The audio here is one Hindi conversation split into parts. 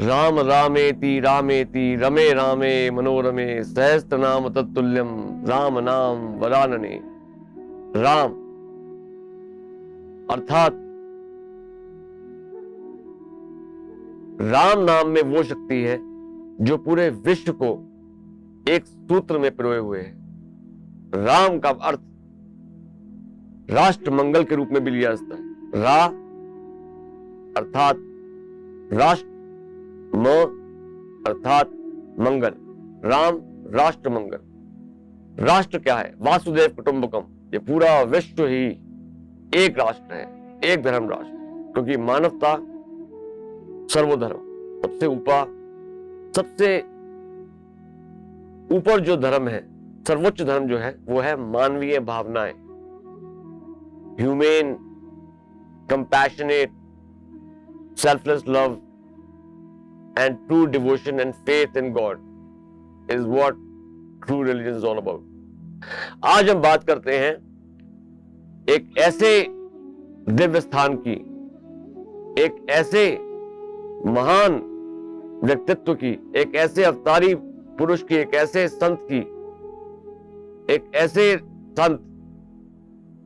राम रामेति रामेति रमे रामे मनोरमे सहस्त्रनाम तत्तुल्यम राम नाम वरानने। राम अर्थात राम नाम में वो शक्ति है जो पूरे विश्व को एक सूत्र में पिरोए हुए है। राम का अर्थ राष्ट्र मंगल के रूप में भी लिया जाता है। रा अर्थात राष्ट्र, म अर्थात मंगल। राम राष्ट्र मंगल। राष्ट्र क्या है? वासुदेव कुटुंबकम। ये पूरा विश्व ही एक राष्ट्र है, एक धर्म राष्ट्र, क्योंकि मानवता सर्वधर्म, सबसे ऊपर जो धर्म है, सर्वोच्च धर्म जो है वो है मानवीय भावनाएं, humane compassionate selfless love and true devotion and faith in God is what true religion is all about. आज हम बात करते हैं एक ऐसे दिव्य स्थान की, एक ऐसे महान व्यक्तित्व की, एक ऐसे अवतारी पुरुष की, एक ऐसे संत की, एक ऐसे संत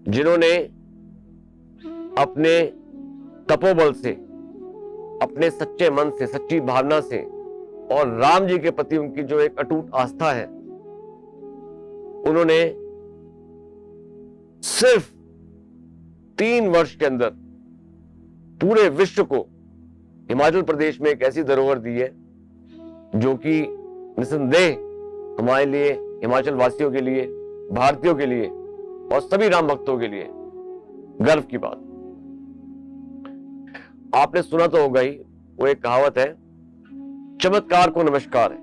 जिन्होंने अपने तपोबल से, अपने सच्चे मन से, सच्ची भावना से और राम जी के प्रति उनकी जो एक अटूट आस्था है, उन्होंने सिर्फ 3 वर्ष के अंदर पूरे विश्व को हिमाचल प्रदेश में एक ऐसी धरोहर दी है जो कि निसंदेह हमारे लिए, हिमाचल वासियों के लिए, भारतीयों के लिए और सभी राम भक्तों के लिए गर्व की बात। आपने सुना तो होगा ही, वो एक कहावत है, चमत्कार को नमस्कार है,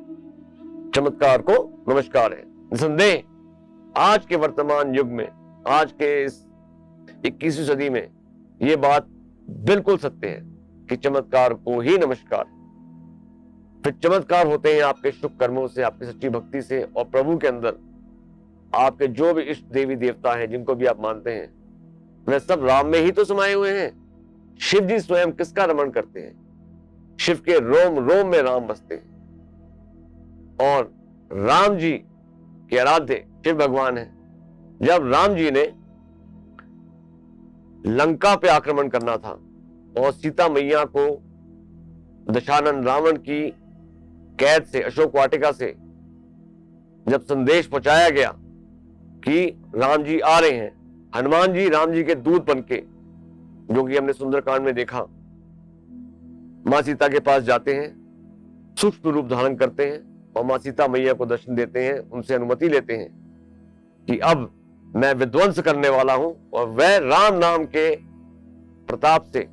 चमत्कार को नमस्कार है। निसंदेह आज के वर्तमान युग में, आज के इस 21वीं सदी में ये बात बिल्कुल सत्य है कि चमत्कार को ही नमस्कार। फिर चमत्कार होते हैं आपके शुभ कर्मों से, आपकी सच्ची भक्ति से, और प्रभु के अंदर आपके जो भी इष्ट देवी देवता हैं, जिनको भी आप मानते हैं, वे सब राम में ही तो समाये हुए हैं। शिव जी स्वयं किसका रमण करते हैं? शिव के रोम रोम में राम बसते हैं। और राम जी के आराध्य शिव भगवान है। जब राम जी ने लंका पे आक्रमण करना था और सीता मैया को दशानन रावण की कैद से, अशोक वाटिका से जब संदेश पहुंचाया गया कि राम जी आ रहे हैं, हनुमान जी राम जी के दूत बनके, जो कि हमने सुंदरकांड में देखा, मां सीता के पास जाते हैं, सूक्ष्म रूप धारण करते हैं और मां सीता मैया को दर्शन देते हैं, उनसे अनुमति लेते हैं कि अब मैं विध्वंस करने वाला हूं, और वह राम नाम के प्रताप से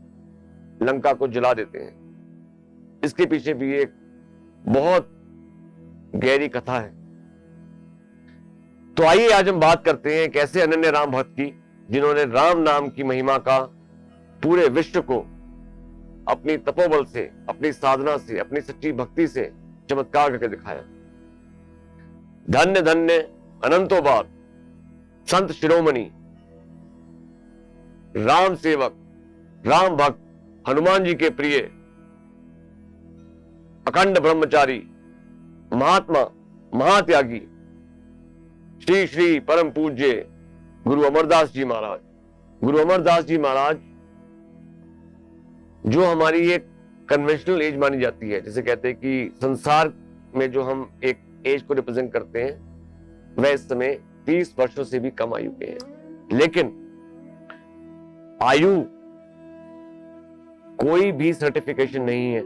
लंका को जला देते हैं। इसके पीछे भी एक बहुत गहरी कथा है। तो आइए आज हम बात करते हैं एक ऐसे अनन्य राम भक्त की, जिन्होंने राम नाम की महिमा का पूरे विश्व को अपनी तपोबल से, अपनी साधना से, अपनी सच्ची भक्ति से चमत्कार करके दिखाया। धन्य धन्य अनंतो बात संत शिरोमणि, राम सेवक, राम भक्त, हनुमान जी के प्रिय, अखंड ब्रह्मचारी, महात्मा, महात्यागी, श्री श्री परम पूज्य गुरु अमरदास जी महाराज। गुरु अमरदास जी महाराज जो हमारी एक कन्वेंशनल एज मानी जाती है, जैसे कहते हैं कि संसार में जो हम एक एज को रिप्रेजेंट करते हैं, वह इस समय 30 वर्षों से भी कम आयु के हैं। लेकिन आयु कोई भी सर्टिफिकेशन नहीं है,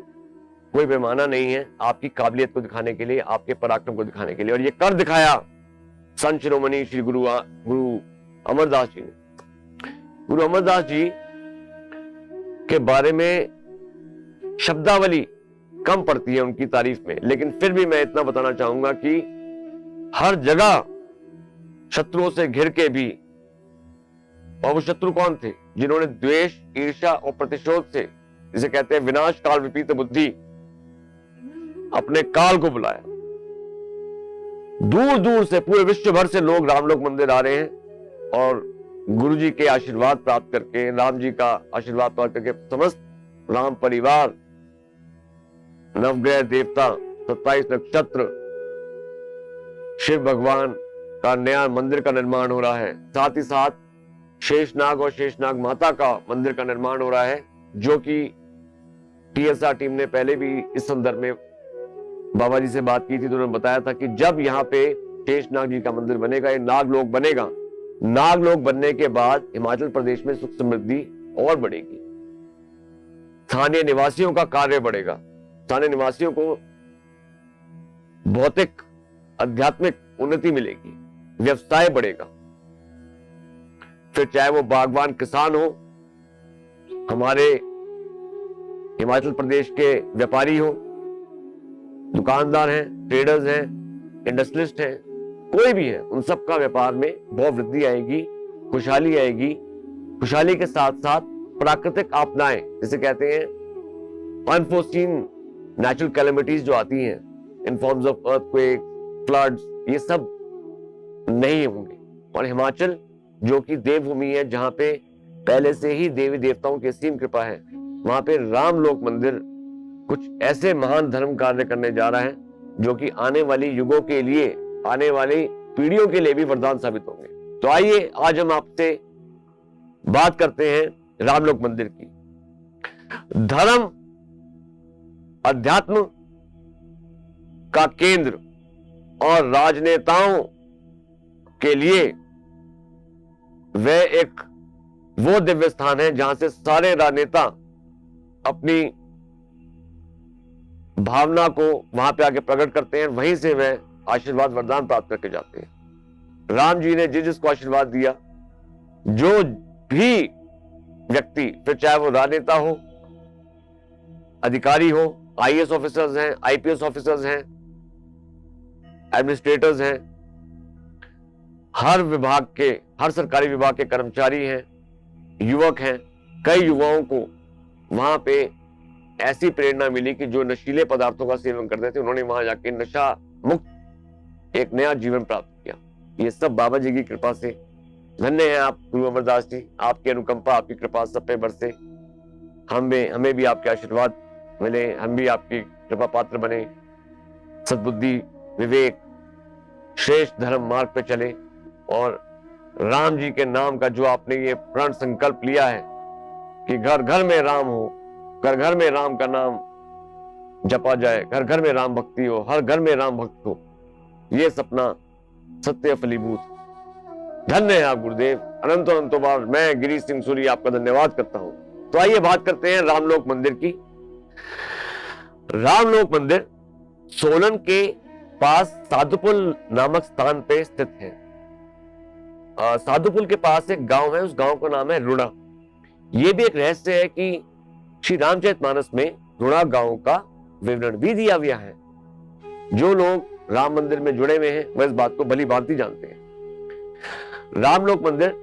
कोई पैमाना नहीं है आपकी काबिलियत को दिखाने के लिए, आपके पराक्रम को दिखाने के लिए। और ये कर दिखाया संत शिरोमणि श्री गुरु अमरदास जी ने। गुरु अमरदास जी के बारे में शब्दावली कम पड़ती है उनकी तारीफ में। लेकिन फिर भी मैं इतना बताना चाहूंगा कि हर जगह शत्रुओं से घिर के भी, और वो शत्रु कौन थे? जिन्होंने द्वेष, ईर्ष्या और प्रतिशोध से, जिसे कहते हैं विनाश काल विपरीत बुद्धि, अपने काल को बुलाया। दूर दूर से, पूरे विश्व भर से लोग रामलोक मंदिर आ रहे हैं और गुरु जी के आशीर्वाद प्राप्त करके, राम जी का आशीर्वाद प्राप्त करके, समस्त राम परिवार, नवग्रह देवता, 27 नक्षत्र, शिव भगवान का नया मंदिर का निर्माण हो रहा है। साथ ही साथ शेषनाग और शेषनाग माता का मंदिर का निर्माण हो रहा है, जो कि टीएसआर टीम ने पहले भी इस संदर्भ में बाबा जी से बात की थी, तो उन्होंने बताया था कि जब यहाँ पे शेषनाग जी का मंदिर बनेगा, ये नागलोक बनेगा, नागलोक बनने के बाद हिमाचल प्रदेश में सुख समृद्धि और बढ़ेगी, स्थानीय निवासियों का कार्य बढ़ेगा, स्थानीय निवासियों को भौतिक आध्यात्मिक उन्नति मिलेगी, व्यवसाय बढ़ेगा। फिर चाहे वो बागवान किसान हो, हमारे हिमाचल प्रदेश के व्यापारी हो, दुकानदार हैं, ट्रेडर्स हैं, इंडस्ट्रियलिस्ट हैं, कोई भी है, उन सब का व्यापार में बहुत वृद्धि आएगी, खुशहाली आएगी। खुशहाली के साथ साथ प्राकृतिक आपदाएं, जिसे कहते हैं अनफोर्सीन नेचुरल कैलेमिटीज जो आती हैं इन फॉर्म्स ऑफ अर्थक्वेक, फ्लड्स, ये सब नहीं होंगे। और हिमाचल जो कि देवभूमि है, जहां पे पहले से ही देवी देवताओं की असीम कृपा है, वहां पे रामलोक मंदिर कुछ ऐसे महान धर्म कार्य करने जा रहा है जो कि आने वाली युगों के लिए, आने वाली पीढ़ियों के लिए भी वरदान साबित होंगे। तो आइए आज हम आपसे बात करते हैं रामलोक मंदिर की। धर्म अध्यात्म का केंद्र और राजनेताओं के लिए वह एक वो दिव्य स्थान है जहां से सारे राजनेता अपनी भावना को वहां पे आके प्रकट करते हैं, वहीं से वह आशीर्वाद वरदान प्राप्त करके जाते हैं। राम जी ने जिसको आशीर्वाद दिया, जो भी व्यक्ति, फिर चाहे वो राजनेता हो, अधिकारी हो, आईएएस ऑफिसर्स हैं, आईपीएस ऑफिसर्स हैं, एडमिनिस्ट्रेटर्स हैं, हर विभाग के, हर सरकारी विभाग के कर्मचारी हैं, युवक हैं, कई युवाओं को वहां पे ऐसी प्रेरणा मिली कि जो नशीले पदार्थों का सेवन करते थे, उन्होंने वहां जाके नशा मुक्त एक नया जीवन प्राप्त किया। ये सब बाबा जी की कृपा से। धन्य हैं आप गुरु अमरदास जी, आपकी अनुकंपा, आपकी कृपा सब पे बरसे, हमें भी आपके आशीर्वाद मिले, हम भी आपकी कृपा पात्र बने, सद्बुद्धि, विवेक, श्रेष्ठ धर्म मार्ग पे चले, और राम जी के नाम का जो आपने ये प्रण संकल्प लिया है कि घर घर में राम हो, घर घर में राम का नाम जपा जाए, घर घर में राम भक्ति हो, हर घर में राम भक्त हो, ये सपना सत्य फलीभूत। धन्य है आप गुरुदेव, अनंतो अनंतो बार मैं गिरीश सिंह सूरी आपका धन्यवाद करता हूं। तो आइए बात करते हैं रामलोक मंदिर की। रामलोक मंदिर सोलन के पास साधुपुल नामक स्थान पे स्थित है। साधुपुल के पास एक गांव है, उस गांव का नाम है रुड़ा। यह भी एक रहस्य है कि श्री रामचरितमानस में रुड़ा गांव का विवरण भी दिया गया है। जो लोग राम मंदिर में जुड़े हुए हैं वह इस बात को भली भांति जानते हैं। रामलोक मंदिर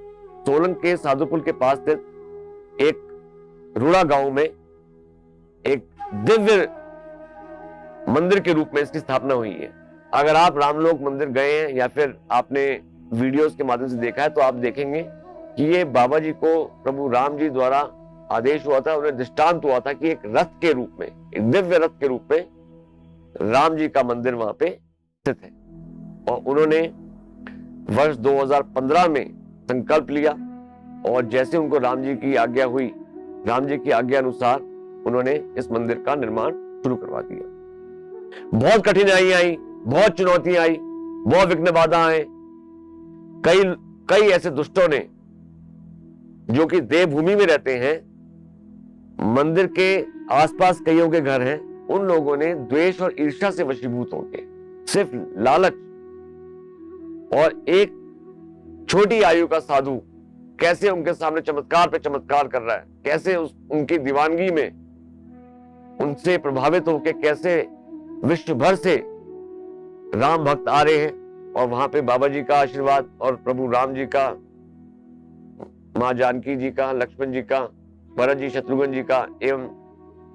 सोलन के साधुपुल के पास स्थित एक रुड़ा गांव में एक दिव्य मंदिर के रूप में इसकी स्थापना हुई है। अगर आप रामलोक मंदिर गए हैं या फिर आपने वीडियोस के माध्यम से देखा है, तो आप देखेंगे कि ये बाबा जी को प्रभु राम जी द्वारा आदेश हुआ था, उन्हें दृष्टांत हुआ था कि एक रथ के रूप में, एक दिव्य रथ के रूप में राम जी का मंदिर वहां पे स्थित है। और उन्होंने वर्ष 2015 में संकल्प लिया, और जैसे उनको राम जी की आज्ञा हुई, राम जी की आज्ञा अनुसार उन्होंने इस मंदिर का निर्माण शुरू करवा दिया। बहुत कठिनाइयां आई, बहुत चुनौतियां आई, बहुत विघ्न बाधा आए। कई ऐसे दुष्टों ने, जो कि देवभूमि में रहते हैं, मंदिर के आसपास कईयों के घर हैं, उन लोगों ने द्वेष और ईर्ष्या से वशीभूत होकर सिर्फ लालच, और एक छोटी आयु का साधु कैसे उनके सामने चमत्कार पे चमत्कार कर रहा है, कैसे उनकी दीवानगी में उनसे प्रभावित होकर कैसे विश्व भर से राम भक्त आ रहे हैं और वहां पे बाबा जी का आशीर्वाद और प्रभु राम जी का, मां जानकी जी का, लक्ष्मण जी का, भरत जी, शत्रुघ्न जी का एवं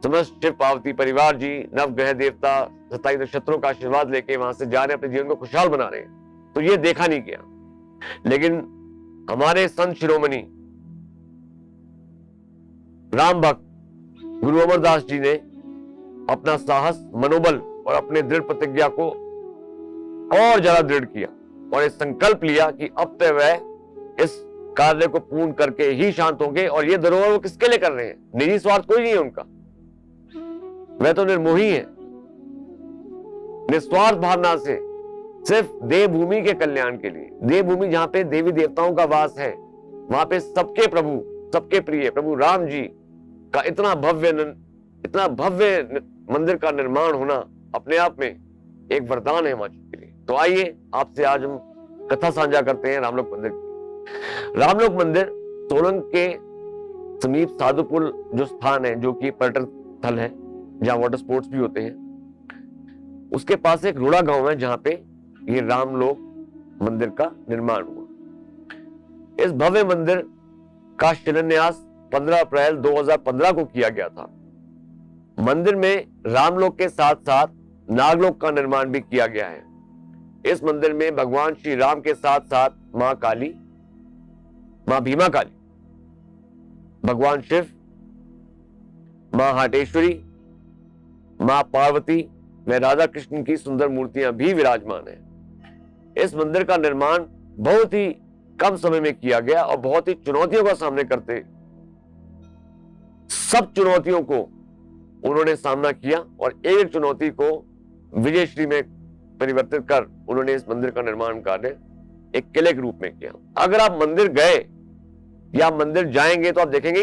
समस्त शिव पार्वती परिवार जी, नवग्रह देवता, 27 नक्षत्रों का आशीर्वाद लेके वहां से जा रहे, अपने जीवन को खुशहाल बना रहे हैं। तो ये देखा नहीं गया। लेकिन हमारे संत शिरोमणि राम भक्त गुरु अमरदास जी ने अपना साहस, मनोबल और अपने दृढ़ प्रतिज्ञा को और ज्यादा दृढ़ किया और एक संकल्प लिया कि अब तक वह इस कार्य को पूर्ण करके ही शांत होंगे। और ये धरोहर वो किसके लिए कर रहे हैं? निजी स्वार्थ कोई नहीं है उनका, वह तो निर्मोही है, निस्वार्थ भावना से सिर्फ देवभूमि के कल्याण के लिए। देवभूमि जहां पे देवी देवताओं का वास है, वहां पे सबके प्रभु, सबके प्रिय प्रभु राम जी का इतना भव्य मंदिर का निर्माण होना अपने आप में एक वरदान है हिमाचल के लिए। तो आइए आपसे आज हम कथा साझा करते हैं रामलोक मंदिर की। रामलोक मंदिर सोलंग के समीप साधुपुर जो स्थान है, जो कि पर्यटन स्थल है जहां वाटर स्पोर्ट्स भी होते हैं, उसके पास एक रोड़ा गांव है जहां पे ये रामलोक मंदिर का निर्माण हुआ। इस भव्य मंदिर का शिलान्यास 15 अप्रैल 2015 को किया गया था। मंदिर में रामलोक के साथ साथ नागलोक का निर्माण भी किया गया है। इस मंदिर में भगवान श्री राम के साथ साथ मां काली, मां भीमा काली, भगवान शिव, मां हाटेश्वरी, मां पार्वती व राधा कृष्ण की सुंदर मूर्तियां भी विराजमान है। इस मंदिर का निर्माण बहुत ही कम समय में किया गया और बहुत ही चुनौतियों का सामना करते, सब चुनौतियों को उन्होंने सामना किया और एक चुनौती को विजयश्री में परिवर्तित कर उन्होंने इस मंदिर का निर्माण कार्य एक किले के रूप में किया। अगर आप मंदिर गए या मंदिर जाएंगे तो आप देखेंगे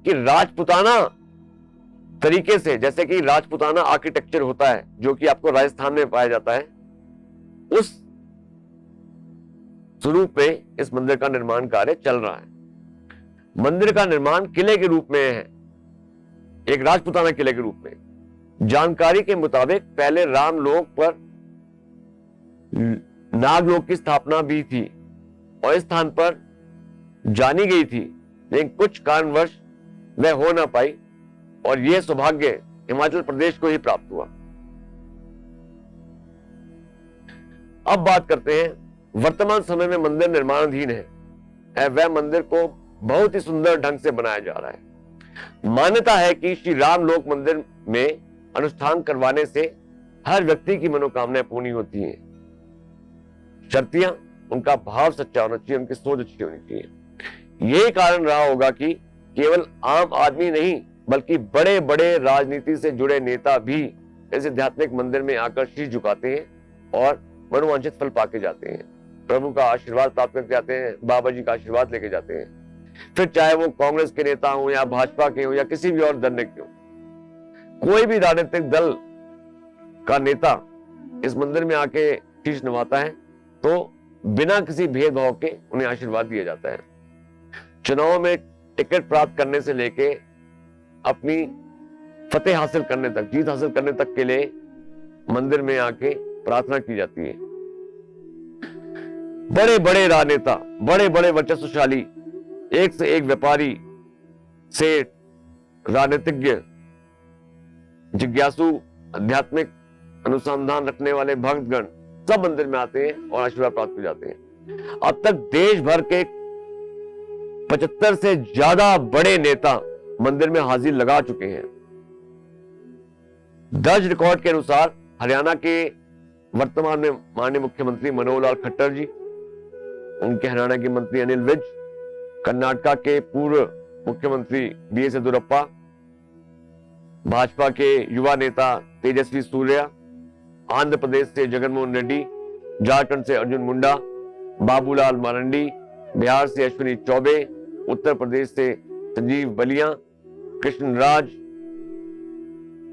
कि राजपुताना तरीके से, जैसे कि राजपुताना आर्किटेक्चर होता है जो कि आपको राजस्थान में पाया जाता है, उस स्वरूप में इस मंदिर का निर्माण कार्य चल रहा है। मंदिर का निर्माण किले के रूप में है, एक राजपुताना किले के रूप में। जानकारी के मुताबिक पहले रामलोक पर नागलोक की स्थापना भी थी और इस स्थान पर जानी गई थी, लेकिन कुछ कारणवश वह हो ना पाई और यह सौभाग्य हिमाचल प्रदेश को ही प्राप्त हुआ। अब बात करते हैं, वर्तमान समय में मंदिर निर्माणाधीन है। वह मंदिर को बहुत ही सुंदर ढंग से बनाया जा रहा है। मान्यता है कि श्री रामलोक मंदिर में अनुष्ठान करवाने से हर व्यक्ति की मनोकामनाएं पूरी होती हैं। शर्तियां उनका भाव सच्चा होना चाहिए, उनकी सोच अच्छी होनी चाहिए। यही कारण रहा होगा कि केवल आम आदमी नहीं बल्कि बड़े बड़े राजनीति से जुड़े नेता भी इस आध्यात्मिक मंदिर में आकर शीश झुकाते हैं और मनोवांछित फल पाके जाते हैं, प्रभु का आशीर्वाद प्राप्त करके जाते हैं, बाबा जी का आशीर्वाद लेके जाते हैं। फिर चाहे वो कांग्रेस के नेता हो या भाजपा के हो या किसी भी और दल के हो, कोई भी राजनीतिक दल का नेता इस मंदिर में आके शीश नवाता है तो बिना किसी भेदभाव के उन्हें आशीर्वाद दिया जाता है। चुनाव में टिकट प्राप्त करने से लेके अपनी फतेह हासिल करने तक, जीत हासिल करने तक के लिए मंदिर में आके प्रार्थना की जाती है। बड़े बड़े राजनेता, बड़े बड़े वर्चस्वशाली, एक से एक व्यापारी, सेठ, राजनीतिज्ञ, जिज्ञासु, आध्यात्मिक अनुसंधान रखने वाले भक्तगण सब मंदिर में आते हैं और आशीर्वाद प्राप्त हो जाते हैं। अब तक देश भर के 75 से ज्यादा बड़े नेता मंदिर में हाजिर लगा चुके हैं। दर्ज रिकॉर्ड के अनुसार हरियाणा के वर्तमान में माननीय मुख्यमंत्री मनोहर लाल खट्टर जी, उनके हरियाणा के मंत्री अनिल विज, कर्नाटक के पूर्व मुख्यमंत्री बी.एस. येदियुरप्पा, भाजपा के युवा नेता तेजस्वी सूर्या, आंध्र प्रदेश से जगनमोहन रेड्डी, झारखंड से अर्जुन मुंडा, बाबूलाल मरांडी, बिहार से अश्विनी चौबे, उत्तर प्रदेश से संजीव बलिया, कृष्ण राज,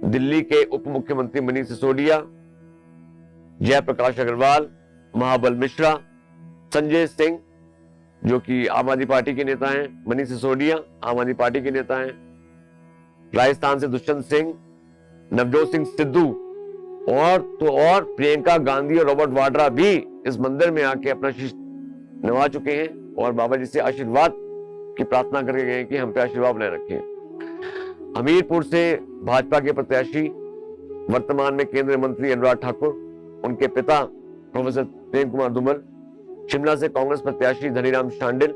दिल्ली के उप मुख्यमंत्री मनीष सिसोदिया, जयप्रकाश अग्रवाल, महाबल मिश्रा, संजय सिंह जो कि आम आदमी पार्टी के नेता हैं, मनीष सिसोदिया आम आदमी पार्टी के नेता हैं, राजस्थान से दुष्यंत सिंह, नवजोत सिंह सिद्धू और प्रियंका गांधी और रॉबर्ट वाड्रा भी इस मंदिर में आके अपना शीश नवा चुके हैं और बाबा जी से आशीर्वाद की प्रार्थना करके गए कि हम पे आशीर्वाद बनाए रखें। हमीरपुर से भाजपा के प्रत्याशी वर्तमान में केंद्रीय मंत्री अनुराग ठाकुर, उनके पिता प्रोफेसर प्रेम कुमार धूमल, शिमला से कांग्रेस प्रत्याशी धनीराम शांडिल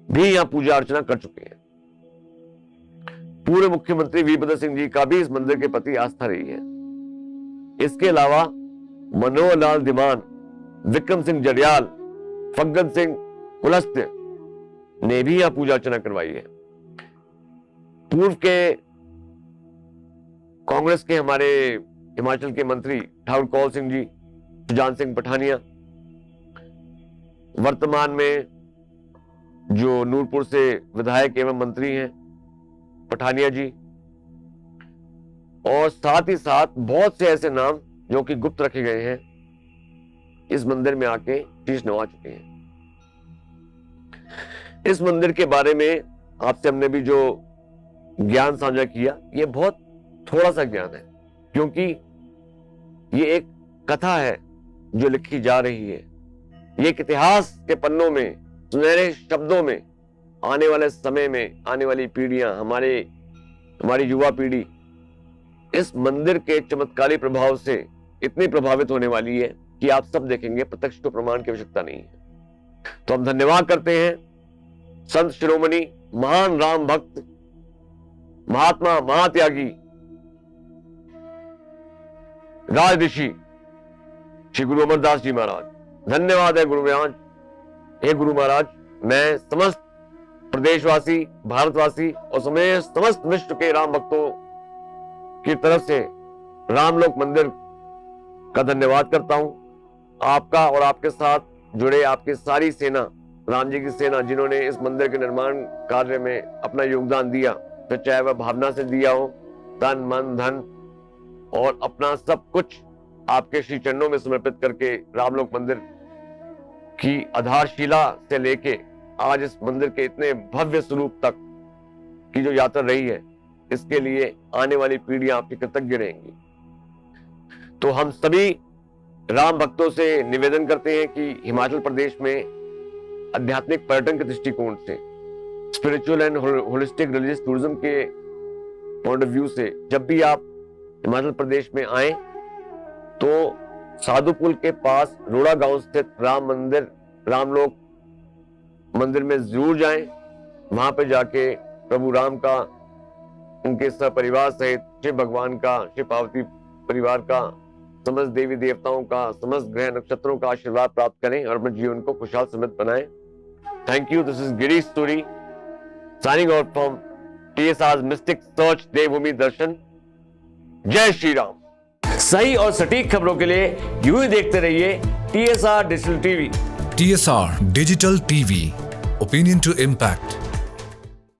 भी यहां पूजा अर्चना कर चुके हैं। पूर्व मुख्यमंत्री वीरभद्र सिंह जी का भी इस मंदिर के प्रति आस्था रही है। इसके अलावा मनोहर लाल दीवान, विक्रम सिंह जड़ियाल, फग्गन सिंह कुलस्ते ने भी यहां पूजा अर्चना करवाई है। पूर्व के कांग्रेस के हमारे हिमाचल के मंत्री ठाकुर कौल सिंह जी, सुजान सिंह पठानिया, वर्तमान में जो नूरपुर से विधायक एवं मंत्री हैं पठानिया जी, और साथ ही साथ बहुत से ऐसे नाम जो कि गुप्त रखे गए हैं इस मंदिर में आके शीश नवा चुके हैं। इस मंदिर के बारे में आपसे हमने भी जो ज्ञान साझा किया, ये बहुत थोड़ा सा ज्ञान है, क्योंकि ये एक कथा है जो लिखी जा रही है। ये एक इतिहास के पन्नों में, सुनहरे शब्दों में, आने वाले समय में आने वाली पीढ़ियां, हमारी युवा पीढ़ी इस मंदिर के चमत्कारी प्रभाव से इतनी प्रभावित होने वाली है कि आप सब देखेंगे, प्रत्यक्ष को प्रमाण की आवश्यकता नहीं है। तो हम धन्यवाद करते हैं संत शिरोमणि, महान राम भक्त, महात्मा, महात्यागी, राज ऋषि श्री गुरु अमरदास जी महाराज। धन्यवाद है गुरु महाराज। हे गुरु महाराज, मैं समस्त प्रदेशवासी, भारतवासी और समस्त विश्व के राम भक्तों की तरफ से रामलोक मंदिर का धन्यवाद करता हूं। आपका और आपके साथ जुड़े आपकी सारी सेना, राम जी की सेना, जिन्होंने इस मंदिर के निर्माण कार्य में अपना योगदान दिया, फिर चाहे वह भावना से दिया हो, तन मन धन और अपना सब कुछ आपके श्री चरणों में समर्पित करके रामलोक मंदिर की आधारशिला से लेके आज इस मंदिर के इतने भव्य स्वरूप तक की जो यात्रा रही है, इसके लिए आने वाली पीढ़ियां आपकी कृतज्ञ रहेंगी। तो हम सभी राम भक्तों से निवेदन करते हैं कि हिमाचल प्रदेश में आध्यात्मिक पर्यटन के दृष्टिकोण से, spiritual and holistic religious tourism के पॉइंट ऑफ व्यू से जब भी आप हिमाचल प्रदेश में आए तो साधुपुल के पास रोड़ा गांव स्थित राम मंदिर, रामलोक मंदिर में जरूर जाएं। वहां पे जाके प्रभु राम का, उनके सपरिवार सहित शिव भगवान का, शिव पार्वती परिवार का, समस्त देवी देवताओं का, समस्त ग्रह नक्षत्रों का आशीर्वाद प्राप्त करें और अपने जीवन को खुशहाल समृद्ध बनाएं। Thank you. This is Girish Suri signing out from TSR's mystic search Devbhoomi Darshan. जय श्री राम। सही और सटीक खबरों के लिए यूं ही देखते रहिए TSR digital TV. TSR digital TV, opinion to impact.